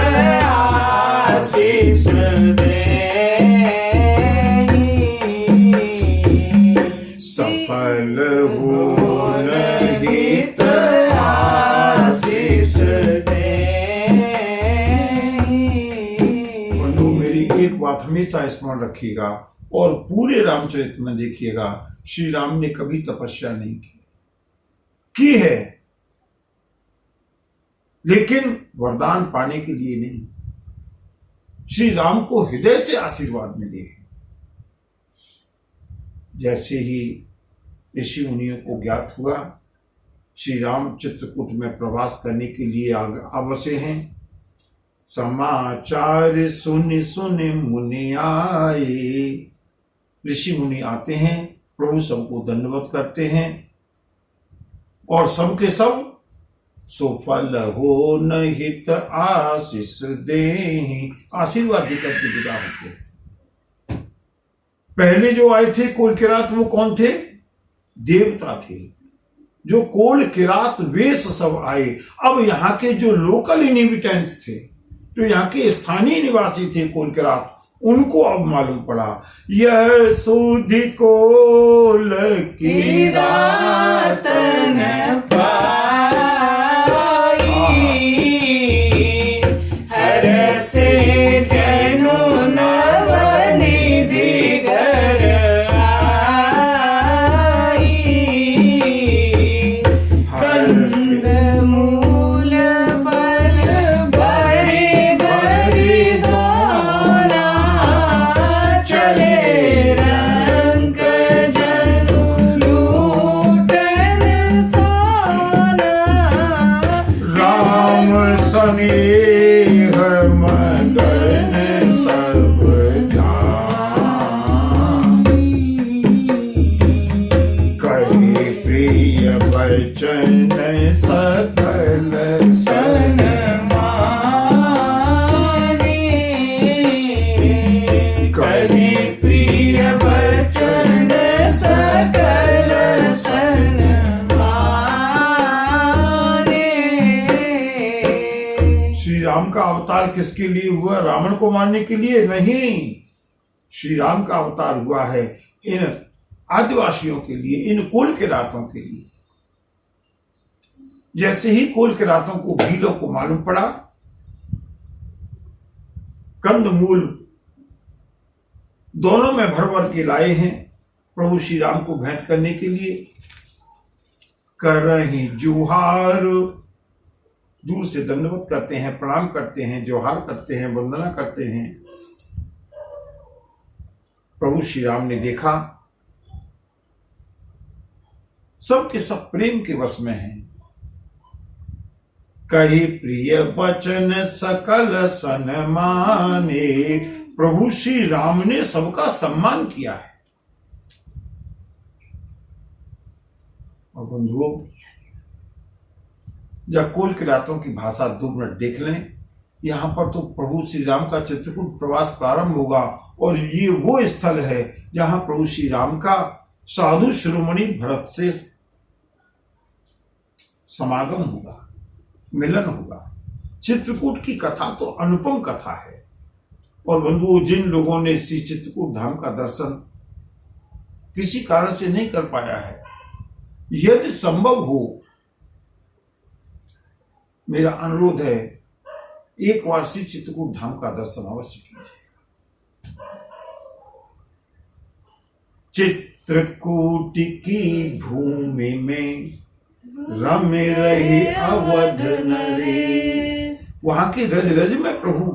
आशीष देहि। सफल हो नहित आशीष देहि। बंधु मेरी एक बात हमेशा स्मरण रखिएगा और पूरे रामचरित में देखिएगा, श्री राम ने कभी तपस्या नहीं की है, लेकिन वरदान पाने के लिए नहीं। श्री राम को हृदय से आशीर्वाद मिले। जैसे ही ऋषि मुनियों को ज्ञात हुआ श्री राम चित्रकूट में प्रवास करने के लिए अवश्य हैं, समाचार सुन सुन मुनि आए। ऋषि मुनि आते हैं, प्रभु सबको दंडवत करते हैं और सबके सब सुफल हो नहित आशीष देहि, आशीर्वाद देकर के विदा होते हैं। पहले जो आए थे कोल किरात वो कौन थे? देवता थे। जो कोल किरात वेश सब आए। अब यहाँ के जो लोकल इनहिबिटेंट्स थे, जो यहाँ के स्थानीय निवासी थे कोल किरात, उनको अब मालूम पड़ा यह सुधि कोल की रात न पाई, हर से जनु नवनिधि घर आई। कंद मूल फल भरी भरी दोना, चले रंग जनु लूटन सोना। अवतार किसके लिए हुआ? रावण को मारने के लिए नहीं, श्री राम का अवतार हुआ है इन आदिवासियों के लिए, इन कुल के रातों के लिए। जैसे ही कुल के रातों को भीलों को मालूम पड़ा, कंद मूल दोनों में भर भर के लाए हैं प्रभु श्री राम को भेंट करने के लिए। कर रही जुहार, दूर से दंडवत करते हैं, प्रणाम करते हैं, जोहार करते हैं, वंदना करते हैं। प्रभु श्री राम ने देखा सब के सब प्रेम के वश में हैं। कही प्रिय वचन सकल सन्माने, प्रभु श्री राम ने सबका सम्मान किया है। और बंधुओं, जब कुल की रातों की भाषा 2 मिनट देख लें, यहां पर तो प्रभु श्री राम का चित्रकूट प्रवास प्रारंभ होगा और ये वो स्थल है जहां प्रभु श्री राम का साधु शिरोमणि भरत से समागम होगा, मिलन होगा। चित्रकूट की कथा तो अनुपम कथा है। और बंधुओं, जिन लोगों ने श्री चित्रकूट धाम का दर्शन किसी कारण से नहीं कर पाया है, यदि संभव हो, मेरा अनुरोध है, एक बार श्री चित्रकूट धाम का दर्शन अवश्य कीजिए। चित्रकूट की भूमि में रम रहे अवध नरेश, वहां के रज रज में प्रभु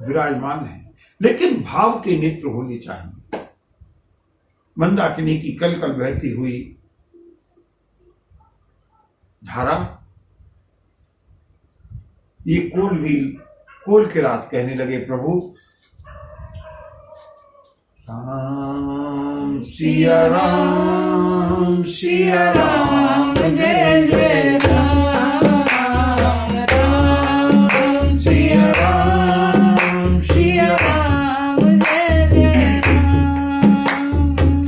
विराजमान है, लेकिन भाव के नेत्र होने चाहिए। मंदाकिनी की कल कल बहती हुई धारा, ये कोल के रात कहने लगे, प्रभु राम सिया राम, सिया राम, जय जय राम, राम सिया राम, सिया राम, जय जय राम।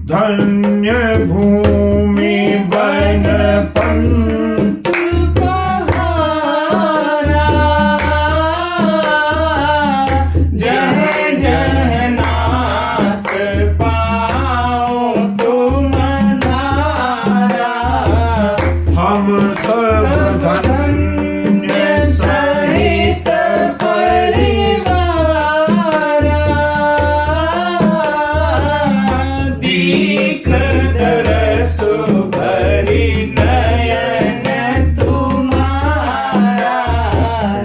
धन्य भूमि बन पंत पहारा, जय जय नाथ पाओ तुम धारा। हम सब धन्य सहित परिवारा, दीख दरस भरी नयन तुम्हारा।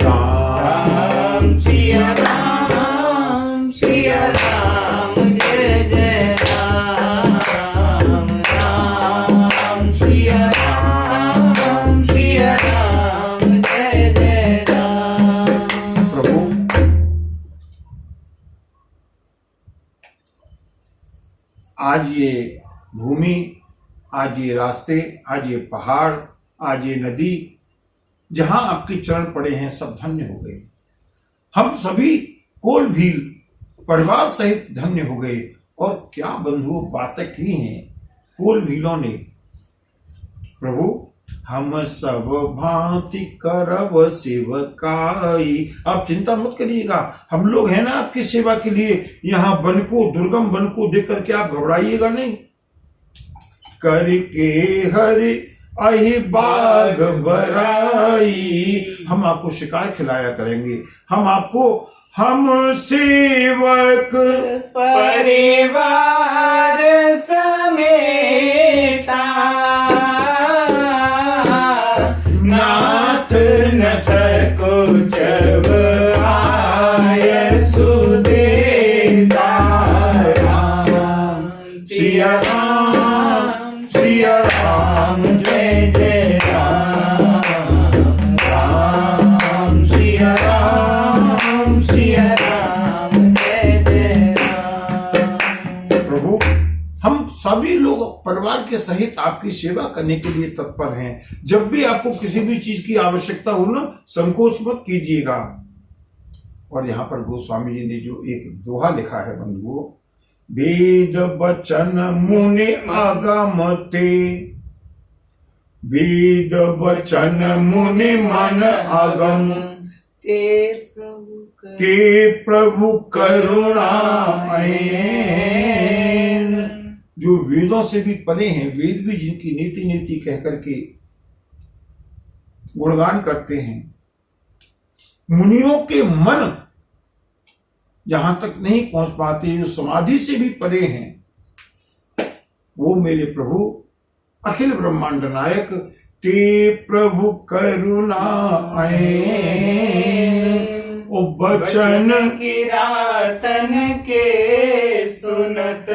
राम सिया राम, सिया राम, जय जय राम, राम सिया राम, सिया राम, जय जय राम। प्रभु, आज ये भूमि, आज ये रास्ते, आज ये पहाड़, आज ये नदी, जहां आपके चरण पड़े हैं, सब धन्य हो गए। हम सभी कोल भील परिवार सहित धन्य हो गए। और क्या बंधुओं बातें की हैं कोल भीलों ने। प्रभु, हम सब भांति करब सेवकाई, आप चिंता मत करिएगा, हम लोग हैं ना आपकी सेवा के लिए। यहाँ वन को, दुर्गम वन को देख करके आप घबराइएगा नहीं। करके हरि अहि बाग बराई, हम आपको शिकार खिलाया करेंगे, हम आपको, हम सेवक परिवार समेता, नाथ न सकुच आय सुदेता। राम सिया राम, सिया राम, जय जय राम, राम सिया राम, सिया राम, जय जय राम। प्रभु, हम सभी लोग परिवार के सहित आपकी सेवा करने के लिए तत्पर हैं। जब भी आपको किसी भी चीज की आवश्यकता हो ना, संकोच मत कीजिएगा। और यहाँ पर गोस्वामी जी ने जो एक दोहा लिखा है बंधुओं, वेद वचन मुनि आगमते, वेद वचन मुनि मन आगम, ते प्रभु ते प्रभु करुणा ऐन। जो वेदों से भी परे हैं, वेद भी जिनकी नीति नीति कह करके गुणगान करते हैं, मुनियों के मन जहां तक नहीं पहुंच पाते, जो समाधि से भी परे हैं, वो मेरे प्रभु अखिल ब्रह्मांड नायक ते प्रभु करुणा ऐन। ओ बचन किरातन के सुनत,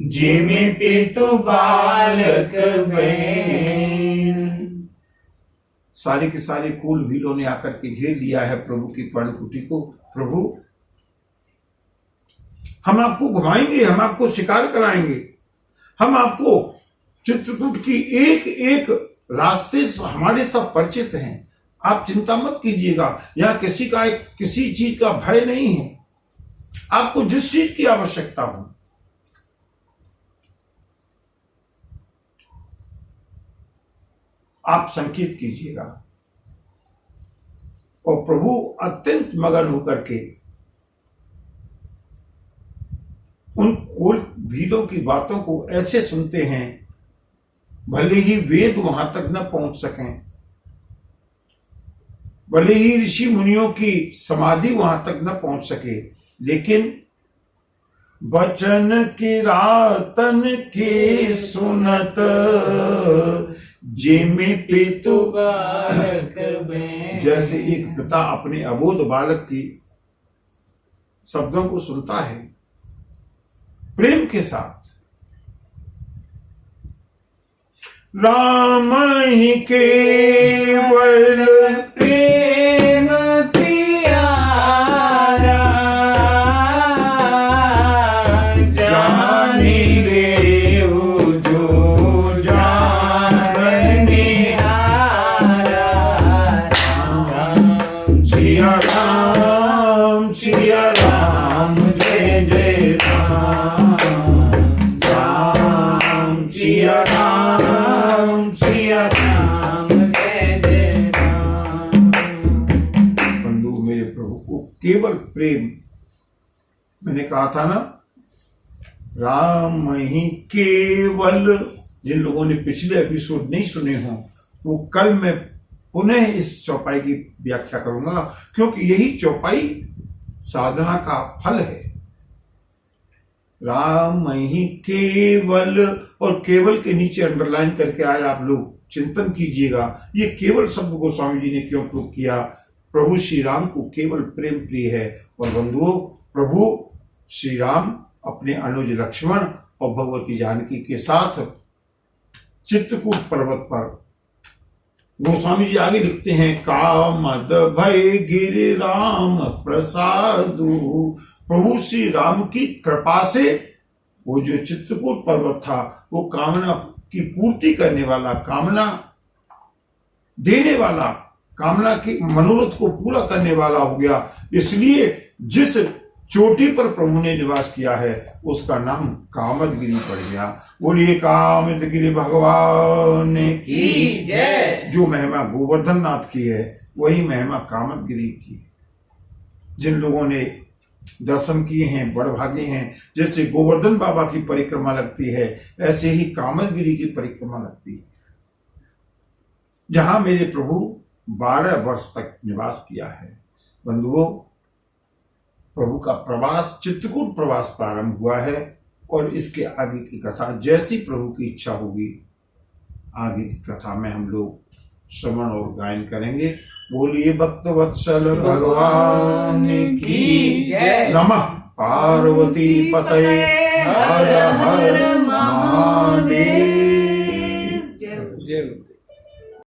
जिमि पितु बालक बैन। सारे के सारे कुल भीलों ने आकर के घेर लिया है प्रभु की पर्णकुटी को। प्रभु, हम आपको घुमाएंगे, हम आपको शिकार कराएंगे, हम आपको चित्रकूट की एक एक रास्ते हमारे सब परिचित हैं, आप चिंता मत कीजिएगा। यहां किसी चीज का भय नहीं है। आपको जिस चीज की आवश्यकता हो, आप संकेत कीजिएगा। और प्रभु अत्यंत मगन होकर के उन कोल भीलों की बातों को ऐसे सुनते हैं, भले ही वेद वहां तक न पहुंच सकें, भले ही ऋषि मुनियों की समाधि वहां तक न पहुंच सके, लेकिन वचन किरातन के सुनत, जिमि पितु बालक बैन। जैसे एक पिता अपने अबोध बालक की शब्दों को सुनता है प्रेम के साथ। राम ही केवल प्रेम प्यारा, जाने देऊ जो जानने हारा। सिया राम जय जय राम, राम सिया राम जय जय राम। बंधु, मेरे प्रभु को केवल प्रेम, मैंने कहा था ना, राम ही केवल। जिन लोगों ने पिछले एपिसोड नहीं सुने हों, वो कल मैं पुनः इस चौपाई की व्याख्या करूंगा, क्योंकि यही चौपाई साधना का फल है। राम ही केवल, और केवल के नीचे अंडरलाइन करके आज आप लोग चिंतन कीजिएगा, ये केवल शब्द गोस्वामी जी ने क्यों प्रयोग किया। प्रभु श्री राम को केवल प्रेम प्रिय है। और बंधुओं, प्रभु श्री राम अपने अनुज लक्ष्मण और भगवती जानकी के साथ चित्रकूट पर्वत पर, गोस्वामी जी आगे लिखते हैं, कामद भय गिरि राम प्रसादु। प्रभु श्री राम की कृपा से वो जो चित्रकूट पर्वत था, वो कामना की पूर्ति करने वाला, कामना देने वाला, कामना की मनोरथ को पूरा करने वाला हो गया। इसलिए जिस चोटी पर प्रभु ने निवास किया है, उसका नाम कामदगिरी पड़ गया। बोलिए कामदगिरी भगवान की जय। जो महिमा गोवर्धन नाथ की है, वही महिमा कामदगिरी की। जिन लोगों ने दर्शन किए हैं बड़भागे हैं। जैसे गोवर्धन बाबा की परिक्रमा लगती है, ऐसे ही कामदगिरी की परिक्रमा लगती है, जहां मेरे प्रभु 12 वर्ष तक निवास किया है। बंधुओं, प्रभु का प्रवास, चित्रकूट प्रवास प्रारंभ हुआ है, और इसके आगे की कथा जैसी प्रभु की इच्छा होगी, आगे की कथा में हम लोग श्रवण और गायन करेंगे। बोलिए भक्त वत्सल भगवान की जय। नमः पार्वती पतये हर हर महादेव।